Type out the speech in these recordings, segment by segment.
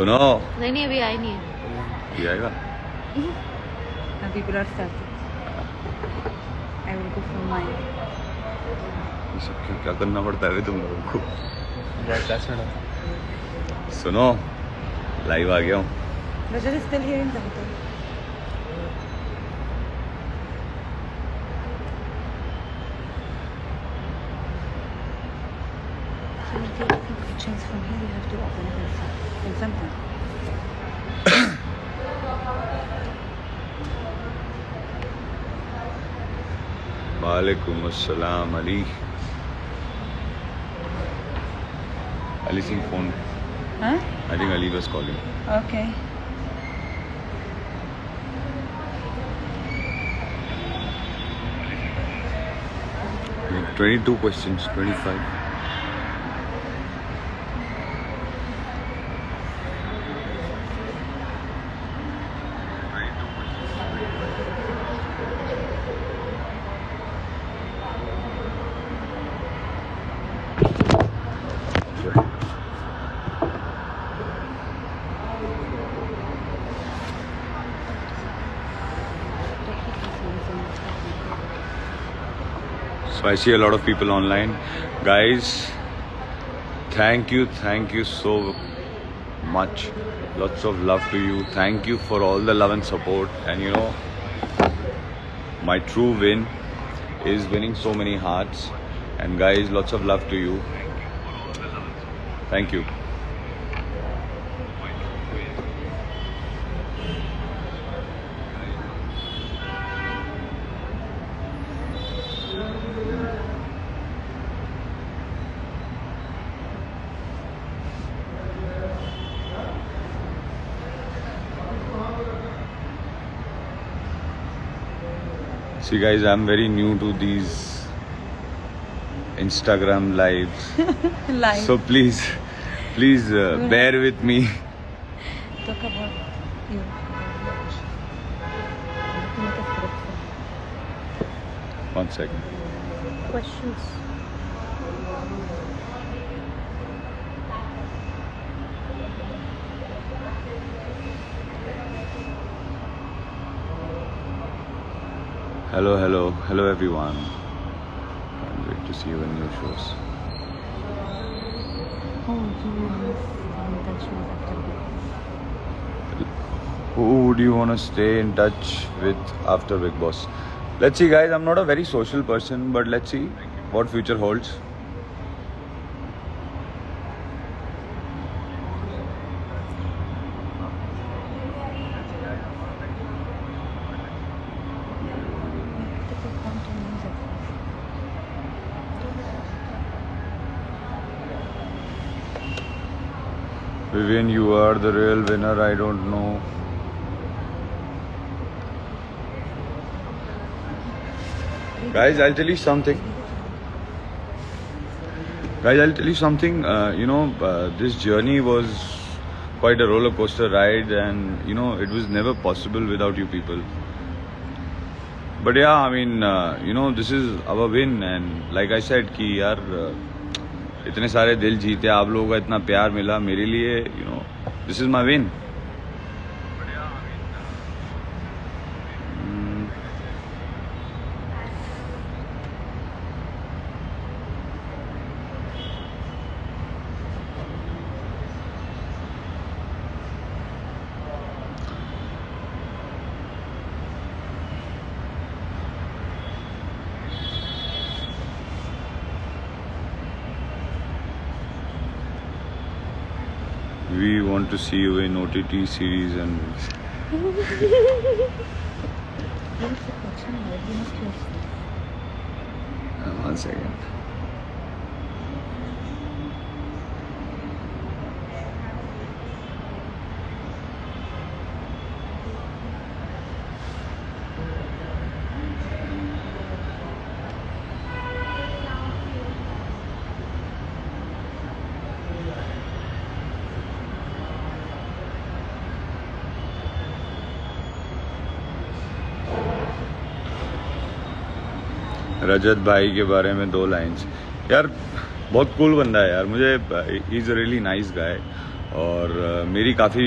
सुनो। नहीं नहीं, अभी आई नहीं है। ये आएगा। अभी blood start. I will go for my. ये सब क्यों क्या करना पड़ता है तुम लोगों को? सुनो, लाइव आ गया हूँ। Rajat is still here in Tamil. So you take some questions from here. You have to open it inside in some time. वालेकुम अस्सलाम Ali. Ali Singh phone. Huh? I think Ali was calling. Okay. Like 22 questions, 25. So I see a lot of people online. Guys, thank you so much. Lots of love to you. Thank you for all the love and support. And you know, my true win is winning so many hearts. And guys, lots of love to you. Thank you. See guys, I'm very new to these Instagram lives. Live. So please bear with me. Talk about you. To make a script. One second. Questions. Hello everyone. Can't wait to see you in new shows. Who do you want to stay in touch with after Big Boss? Who would you want to stay in touch with after Big Boss? Let's see guys, I'm not a very social person, but let's see what future holds. Vivian, you are the real winner. I don't know. Guys, I'll tell you something. This journey was quite a roller coaster ride, and you know, it was never possible without you people. But yeah, I mean, this is our win, and like I said, कि यार इतने सारे दिल जीते, आप लोगों का इतना प्यार मिला मेरे लिए, you know, this is my win. We want to see you in OTT series and What's the question? You must have. one second. रजत भाई के बारे में 2 लाइन्स। यार बहुत कूल बंदा है यार, मुझे he is a really nice guy. और मेरी काफ़ी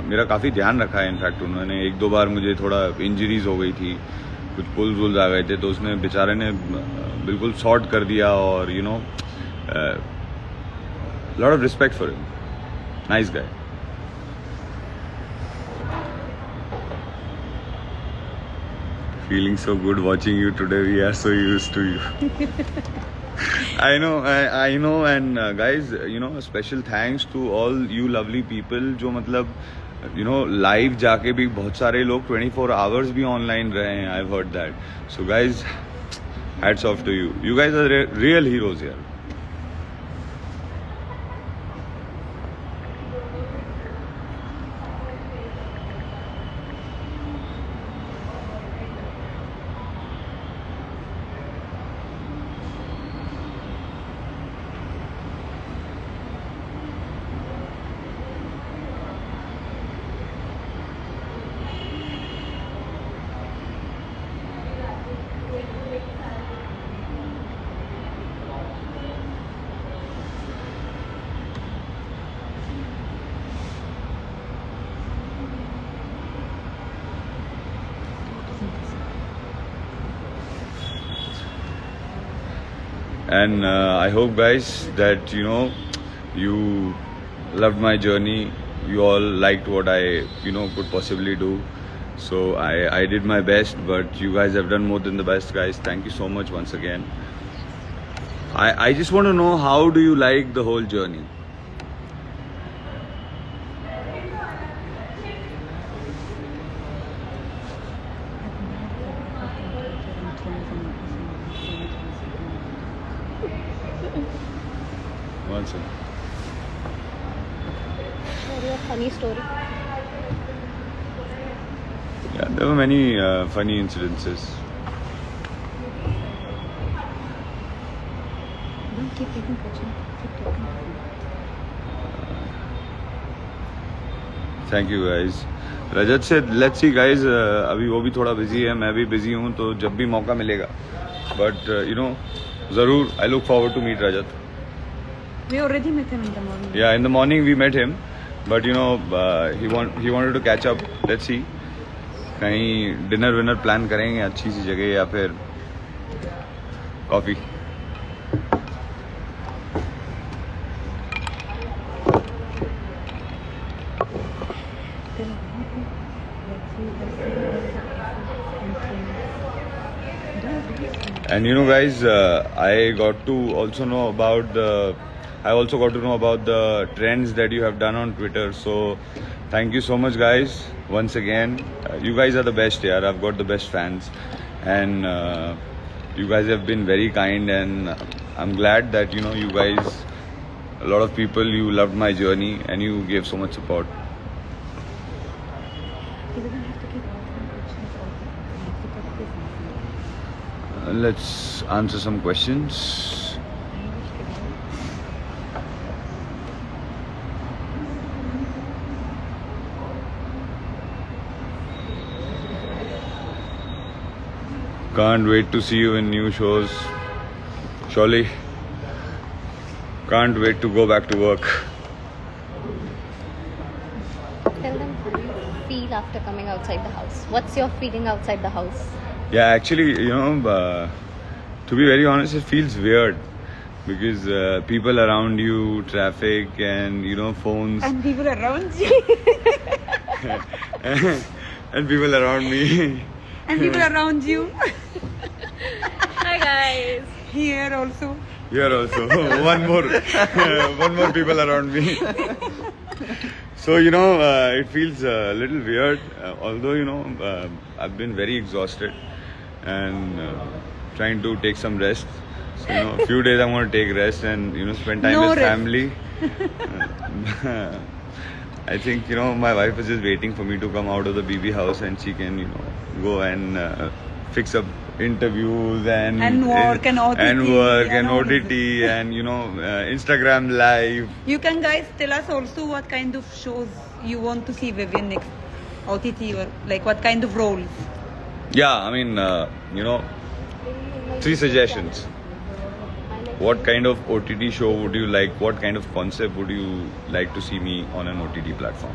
मेरा काफ़ी ध्यान रखा है. इनफैक्ट उन्होंने एक दो बार मुझे थोड़ा इंजरीज हो गई थी, कुछ पुल्स वुल्स आ गए थे, तो उसने बेचारे ने बिल्कुल सॉर्ट कर दिया. और lot of respect for him. Nice guy. Feeling so good watching you today. We are so used to you. I know, and guys, a special thanks to all you lovely people. जो मतलब, live जाके भी बहुत सारे लोग 24 hours भी online रहे हैं. I've heard that. So guys, hats off to you. You guys are real heroes here. And I hope, guys, that you loved my journey. You all liked what I could possibly do. So I did my best, but you guys have done more than the best, guys. Thank you so much once again. I just want to know, how do you like the whole journey? One second. Very funny story. Yeah, there were many funny incidences. Don't keep taking questions. Keep talking. Thank you guys. Rajat से let's see guys, अभी वो भी थोड़ा busy है, मैं भी busy हूँ, तो जब भी मौका मिलेगा, बट ज़रूर I look forward to meet Rajat. We already met him in the morning. Yeah, in the morning we met him, but he wanted to catch up. Let's see, कहीं डिनर विनर प्लान करेंगे अच्छी सी जगह, या फिर coffee. And guys, I got to also know about the trends that you have done on Twitter. So thank you so much, guys, once again. You guys are the best here. I've got the best fans, and you guys have been very kind, and I'm glad that you guys, a lot of people, you loved my journey and you gave so much support. He doesn't have to keep asking questions all the time. Keep up this answer. Let's answer some questions. Can't wait to see you in new shows. Surely. Can't wait to go back to work. Tell them how you feel after coming outside the house. What's your feeling outside the house? Yeah, actually, to be very honest, it feels weird because people around you, traffic, and phones, And people around you. and people around me. And people around you. Hi guys. Here also. Here also, one more people around me. So it feels a little weird. Although I've been very exhausted and trying to take some rest. So a few days I'm going to take rest and spend time No with rest. family. I think my wife is just waiting for me to come out of the BB house and she can go and fix up interviews and work and OTT and work and and all OTT and Instagram live. You can guys tell us also what kind of shows you want to see Vivian next. OTT or like what kind of roles. Yeah, I mean 3 suggestions. what kind of OTT show would you like? What kind of concept would you like to see me on an OTT platform?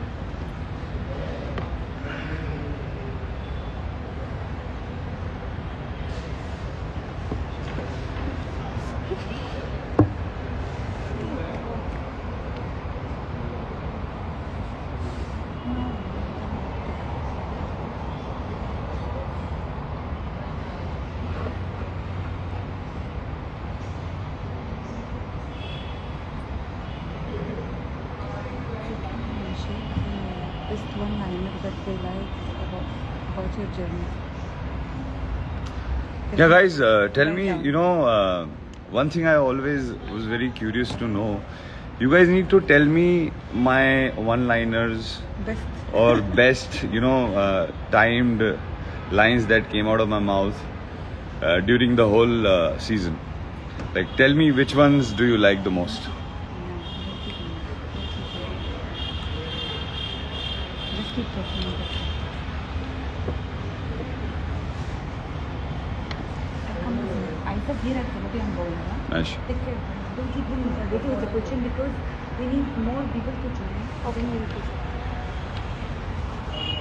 Just one liner that they like about your journey. Yeah, guys, tell me, Right, yeah. you know, one thing I always was very curious to know. You guys need to tell me my one-liners Best. or best, you know, timed lines that came out of my mouth during the whole season. Like, tell me which ones do you like the most? Just keep talking about it. I said here at Celebrity I'm going. Nice. Take care. Don't keep doing waiting with the question because we need more people to join. Okay, thank you.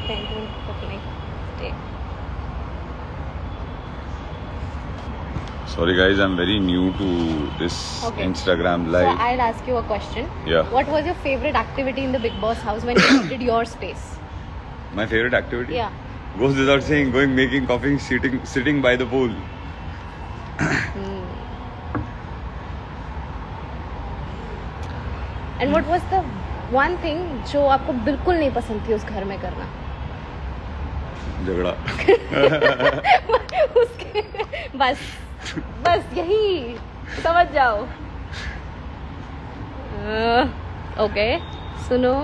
Thank you for coming. Stay. Sorry, guys, I'm very new to this Okay. Instagram So live. I'll ask you a question. Yeah. What was your favorite activity in the Big Boss house when you did your space? My favorite activity? Yeah. Goes without saying, going, making coffee, sitting by the pool. And what was the one thing जो आपको बिल्कुल नहीं पसंद थी उस घर में करना? झगड़ा. उसके बस यही समझ जाओ. ओके सुनो,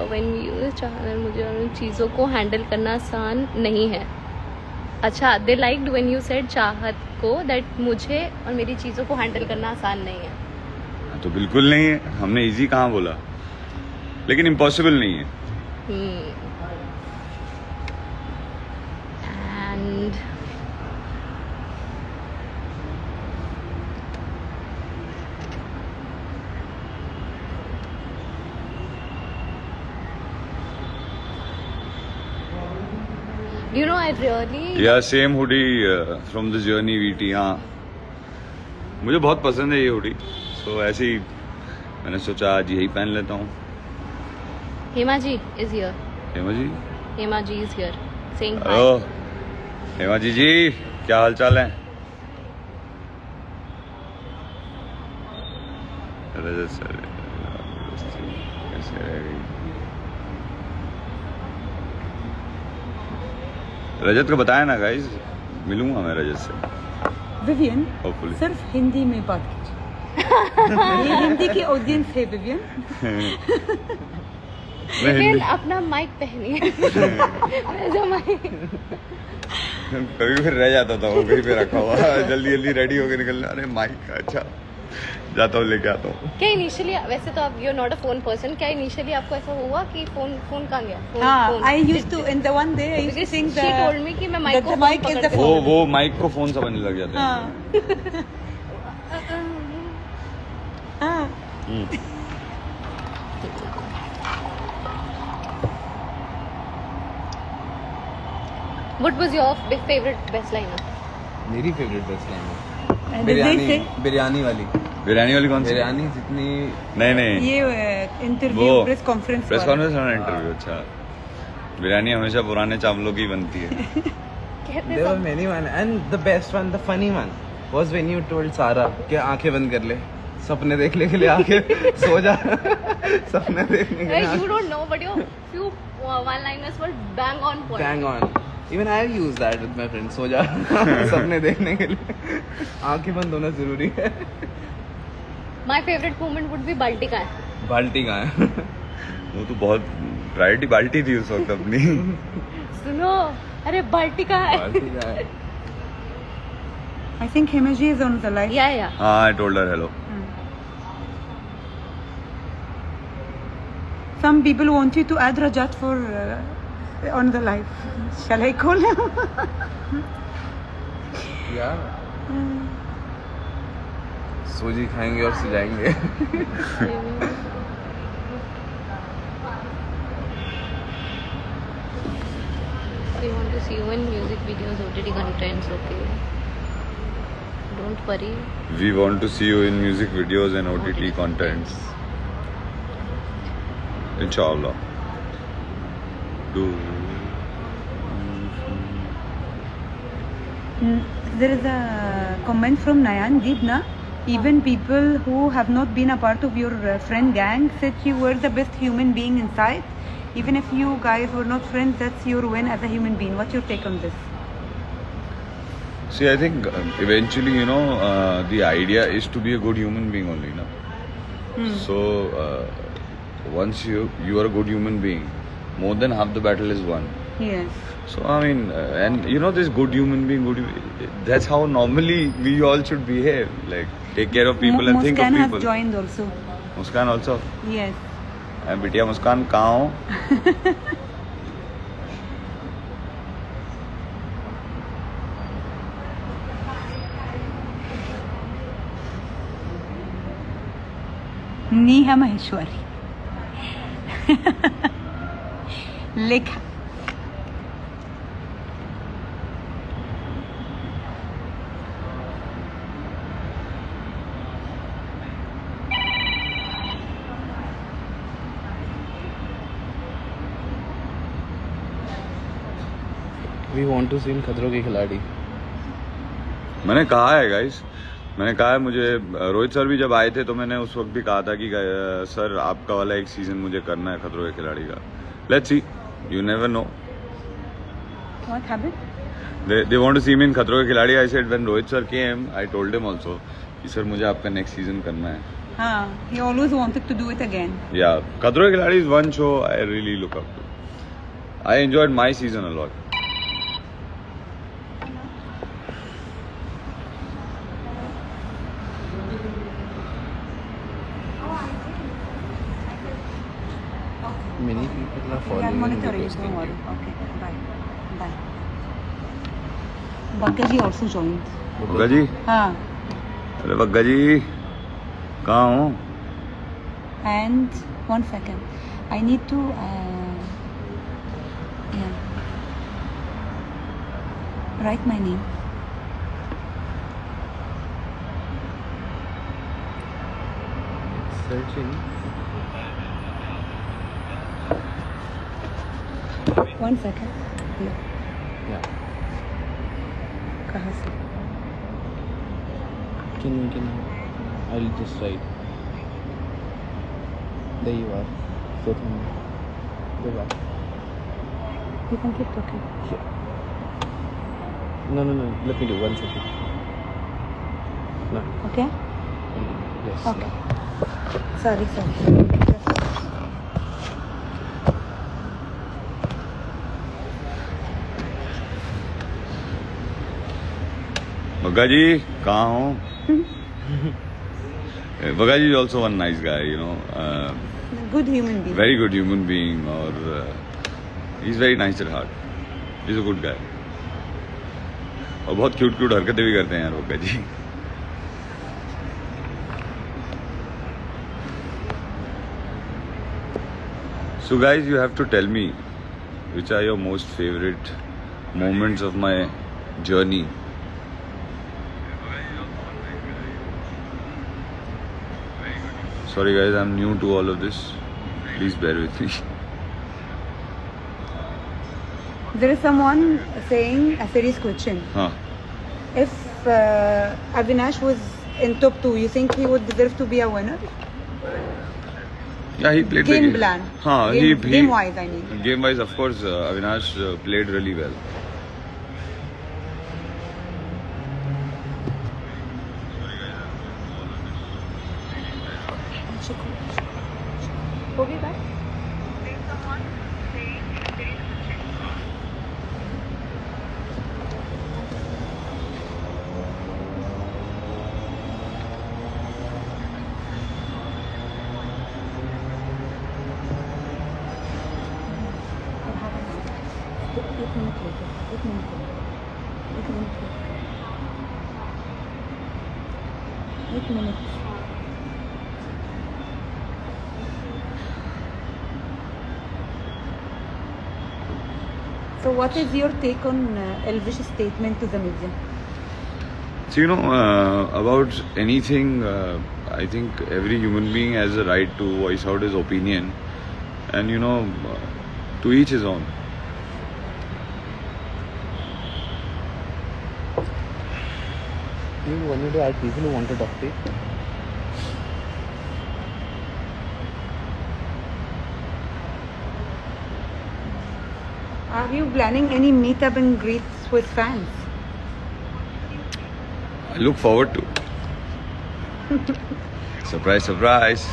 व्हेन यू चैनल मुझे उन चीज़ों को हैंडल करना आसान नहीं है. अच्छा, दे लाइक्ड व्हेन यू सेड चाहत को दैट मुझे और मेरी चीज़ों को हैंडल करना आसान नहीं है. तो बिल्कुल नहीं है. हमने इजी कहाँ बोला, लेकिन इम्पॉसिबल नहीं है. And you know, I really या same hoodie from the journey VT. हाँ, मुझे बहुत पसंद है ये हुडी. सो ऐसे ही मैंने सोचा आज यही पहन लेता हूँ. Hema ji is here. Hema ji, Hema ji is here saying hi. Hello Hema ji क्या हाल चाल है? रजत सर कैसे रह गई? रजत को बताया ना गाइस, मिलूंगा मैं रजत से विवियन होपफुली. सिर्फ हिंदी में बात कीजिए. ये हिंदी की ऑडियंस है विवियन. लेकिन अपना माइक पहनिए. जो माइक कभी फिर रह जाता था वो कहीं पे रखा हुआ. जल्दी जल्दी रेडी होके निकलना. अरे माइक अच्छा, जाता हूँ लेके आता हूँ. क्या इनिशियली, वैसे तो आप you are not a phone person, क्या इनिशियली आपको ऐसा हुआ कि फोन कहाँ गया? हाँ, I used to in the one day I used to Because think she told me कि मैं mic that को the phone mic is the पकड़ती वो phone. वो माइक को फोन समझने लग जाते हैं. हाँ. हाँ. What was your favorite best liner? मेरी फेवरेट बेस्ट लाइन है And they say बिरयानी वाली. बिरयानी वाली कौन सी? बिरयानी जितनी नहीं ये इंटरव्यू वो प्रेस कॉन्फ्रेंस प्रेस कॉन्फ्रेंस और इंटरव्यू. अच्छा, बिरयानी हमेशा पुराने चावलों की बनती है. कहते there were सब many one and the best one, the funny one was when you told Sara कि आंखें बंद कर ले, सपने देखने के लिए आंखें सो जा. सपने देखने के लिए you don't know, but your few one-liners were bang on point. bang on. Even I use that with my friends. सो जा. सपने देखने के लिए आंखें बंद होना जरूरी है. My favorite moment would be बाल्टी का है. बाल्टी कहाँ है? वो तो बहुत प्रायोरिटी बाल्टी थी उस वक्त अपनी. सुनो, अरे बाल्टी का है. बाल्टी कहाँ है? I think Himaji is on the live. या हाँ, I told her hello. Some people want you to add Rajat for on the live. Shall I call him? Yeah. सूजी खाएंगे और सो जाएंगे. We want to see you in music videos, OTT contents, okay? Don't worry. We want to see you in music videos and OTT contents. Inshallah. Do. There is a comment from Nayan Deepna. Even people who have not been a part of your friend gang said you were the best human being inside. Even if you guys were not friends, that's your win as a human being. What's your take on this? See, I think eventually, the idea is to be a good human being only, no? So, once you are a good human being, more than half the battle is won. Yes. So, I mean, this good human being, that's how normally we all should behave. Like, take care of people and think of Muskan people. has joined also. Muskan also. Yes. बिटिया मुस्कान कहाँ हो? Neha Maheshwari. Lekha. We want to see in खतरों के खिलाड़ी. मैंने कहा है guys, मैंने कहा है, मुझे रोहित सर भी जब आए थे तो मैंने उस वक्त भी कहा था कि सर आपका वाला एक सीजन मुझे करना है खतरों के खिलाड़ी का. Let's see, you never know. What happened? They want to see me in खतरों के खिलाड़ी. I said when Rohit sir came, I told him also कि सर मुझे आपका नेक्स्ट सीजन करना है. हाँ, he always wanted to do it again. Yeah, खतरों के खिलाड़ी is one show I really look up to. I enjoyed my season a lot. Many people are We are following and monitoring. requesting Don't worry. you. Okay. Bye. Bye. Bakaji also joined. Bagga जी, हाँ. अरे बग्गा जी कहाँ हो? And 1 second. I need to. Yeah. Write my name. Searching. 1 second. Yeah. Yeah. कहाँ से? Can I'll just write. There you are. So go back. You can keep talking. No. Let me do 1 second. No. Okay. Yes. Okay. Sorry. Bagga जी कहाँ हो? बग्गा जी is also one nice guy, Good human being. very good human being, और he's very nice at heart. He's a good guy. और बहुत cute हरकतें भी करते हैं यार बग्गा जी. So guys, you have to tell me which are your most favorite moments of my journey. Sorry guys, I'm new to all of this. Please bear with me. There is someone saying a serious question. Huh. If Avinash was in top 2, you think he would deserve to be a winner? Yeah, he played the Game game. plan. Huh, Game wise, I mean. Game wise, of course, Avinash played really well. हो गई बात? 1 minute. So what is your take on Elvish's statement to the media? So, about anything, I think every human being has a right to voice out his opinion, and to each his own. You wanted to add people who want to talk to you? Are you planning any meetup and greets with fans? I look forward to. Surprise, surprise.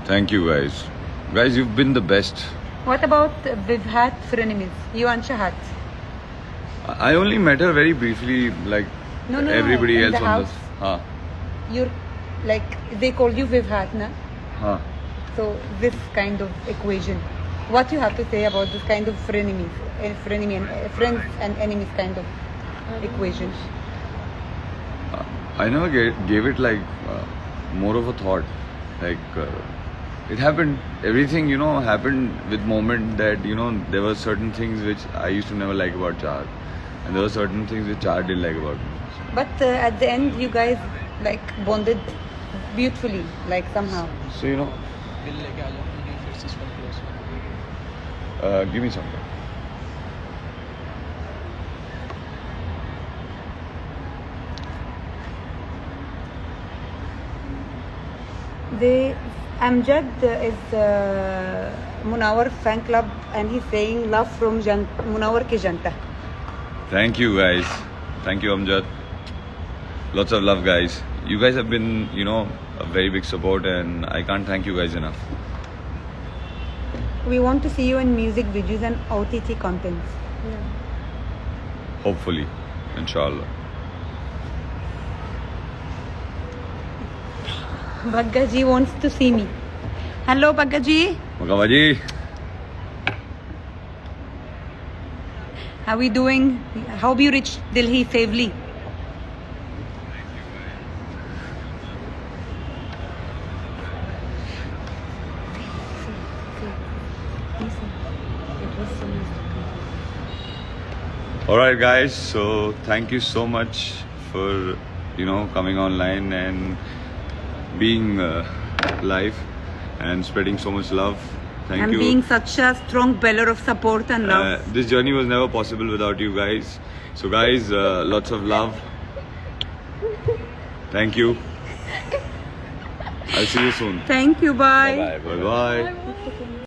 Thank you, guys. Guys, you've been the best. What about Vivhat frenemies? You and Shahat? I only met her very briefly, like No, everybody in else the on house. this. Huh. You're like, they call you Vivhat, na? Huh. So this kind of equation. What you have to say about this kind of frenemies, frenemy and friends and enemies kind of equation? I never gave it like more of a thought. Like it happened. Everything happened with moment that there were certain things which I used to never like about Char, and there were certain things which Char didn't like about me. But at the end, you guys like bonded beautifully, like somehow. So give me something. Amjad is Munawar fan club, and he's saying love from Munawar ki janta. Thank you, guys. Thank you, Amjad. Lots of love, guys. You guys have been, a very big support, and I can't thank you guys enough. We want to see you in music videos and OTT contents. Hopefully, inshallah. Bhagga ji wants to see me. Hello, Bhagga ji. Makamaji. How we doing? How you reached Delhi safely? Alright, guys. So thank you so much for coming online and being live and spreading so much love. Thank And you. being such a strong pillar of support and love. This journey was never possible without you guys. So guys, lots of love. Thank you. I'll see you soon. Thank you. Bye. Bye bye.